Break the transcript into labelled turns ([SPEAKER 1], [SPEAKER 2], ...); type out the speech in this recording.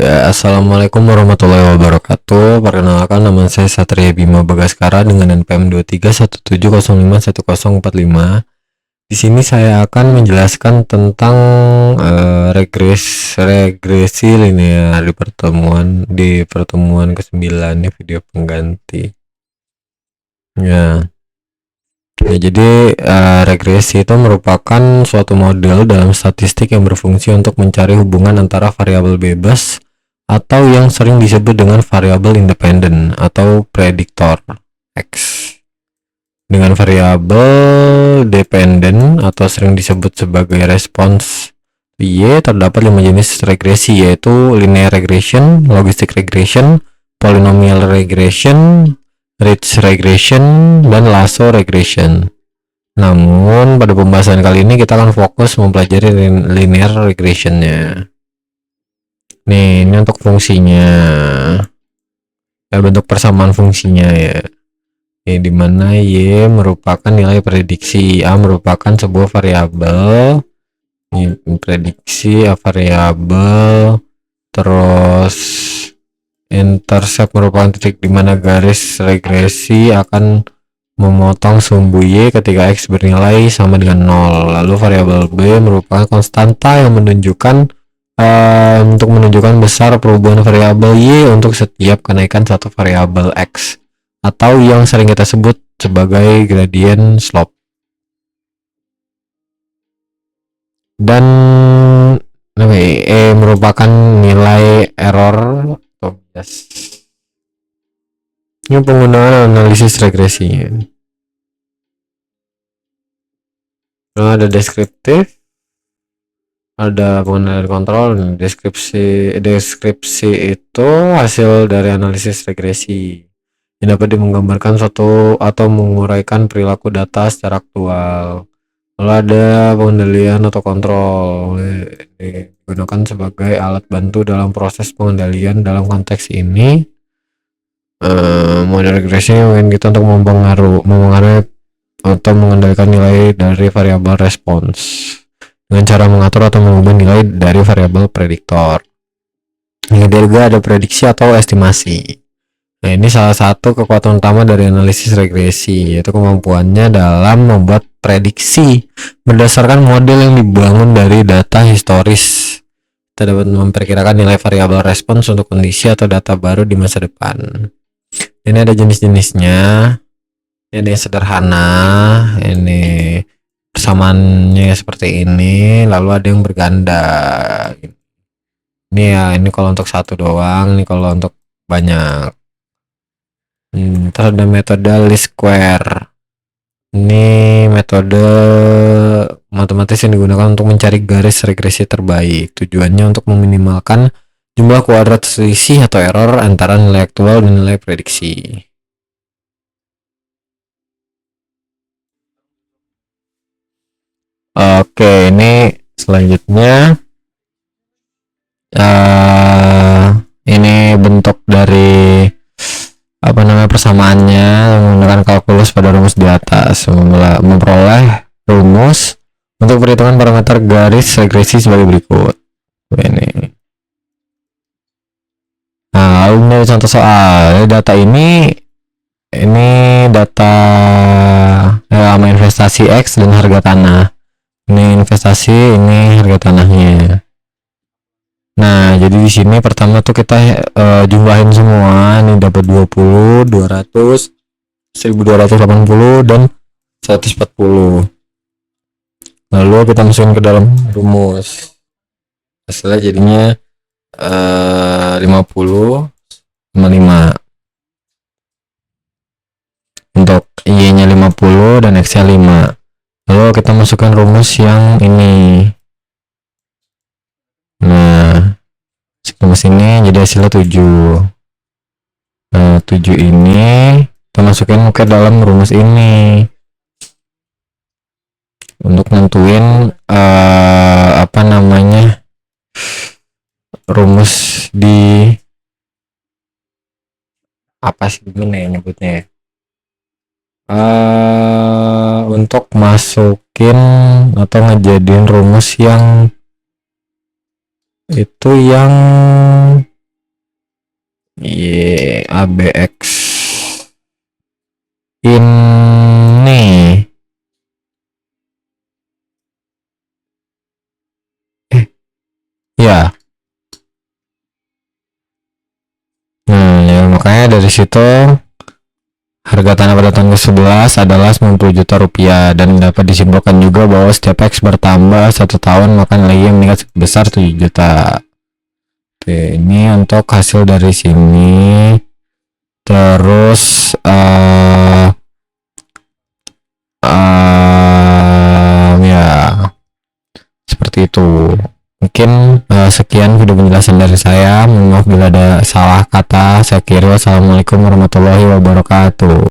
[SPEAKER 1] Ya, assalamualaikum warahmatullahi wabarakatuh. Perkenalkan, nama saya Satria Bima Bagaskara dengan NPM 2317051045. Di sini saya akan menjelaskan tentang regresi linear di pertemuan ke-9 di video pengganti. Jadi regresi itu merupakan suatu model dalam statistik yang berfungsi untuk mencari hubungan antara variabel bebas atau yang sering disebut dengan variabel independen atau prediktor X dengan variabel dependen atau sering disebut sebagai respons Y. Terdapat 5 jenis regresi, yaitu linear regression, logistic regression, polynomial regression, ridge regression, dan lasso regression. Namun pada pembahasan kali ini kita akan fokus mempelajari linear regressionnya. Nih, ini untuk fungsinya, bentuk persamaan fungsinya ya. Di mana Y merupakan nilai prediksi, A merupakan sebuah variabel, prediksi A variabel, terus intercept merupakan titik di mana garis regresi akan memotong sumbu Y ketika X bernilai sama dengan 0. Lalu variabel B merupakan konstanta yang menunjukkan untuk menunjukkan besar perubahan variabel Y untuk setiap kenaikan satu variabel X, atau yang sering kita sebut sebagai gradient slope. Dan E merupakan nilai error atau bias. Ini penggunaan analisis regresinya. Lalu ada deskriptif, ada pengendalian kontrol. Deskripsi itu hasil dari analisis regresi yang dapat menggambarkan suatu atau menguraikan perilaku data secara aktual. Lalu ada pengendalian atau kontrol, digunakan sebagai alat bantu dalam proses pengendalian. Dalam konteks ini model regresi mungkin kita untuk mempengaruhi atau mengendalikan nilai dari variabel respons dengan cara mengatur atau mengubah nilai dari variabel prediktor. Yang ketiga ada prediksi atau estimasi. Nah, ini salah satu kekuatan utama dari analisis regresi, yaitu kemampuannya dalam membuat prediksi berdasarkan model yang dibangun dari data historis. Kita dapat memperkirakan nilai variabel respons untuk kondisi atau data baru di masa depan. Ini ada jenis-jenisnya. Ini sederhana, ini persamaannya seperti ini, lalu ada yang berganda. Ini ya, ini kalau untuk satu doang, ini kalau untuk banyak. Terus ada metode least square. Ini metode matematis yang digunakan untuk mencari garis regresi terbaik. Tujuannya untuk meminimalkan jumlah kuadrat selisih atau error antara nilai aktual dan nilai prediksi. Oke, ini selanjutnya ini bentuk dari persamaannya menggunakan kalkulus pada rumus di atas. Memperoleh rumus untuk perhitungan parameter garis regresi sebagai berikut. Ini. Nah, lalu ini contoh soal. Data ini data sama investasi X dan harga tanah. Ini investasi, ini harga tanahnya. Nah, jadi di sini pertama tuh kita jumlahin semua. Ini dapat 20, 200, 1280 dan 140. Lalu kita masukin ke dalam rumus. Hasilnya jadinya 50, 55. Untuk Y-nya 50 dan X-nya 5. Lalu kita masukkan rumus yang ini. Nah, rumus ini jadi hasilnya 7. Nah, 7 ini kita masukin ke dalam rumus ini untuk nentuin rumus di apa sih gimana ya nyebutnya ya? Untuk masukin atau ngejadiin rumus yang itu yang ABX ini ya. Ya makanya dari situ harga tanah pada tahun ke-11 adalah 90 juta rupiah, dan dapat disimpulkan juga bahwa setiap X bertambah 1 tahun maka nilainya meningkat sebesar 7 juta. Oke, ini untuk hasil dari sini. Terus ya seperti itu. Mungkin sekian video penjelasan dari saya. Mohon maaf bila ada salah kata. Saya kira wassalamualaikum warahmatullahi wabarakatuh.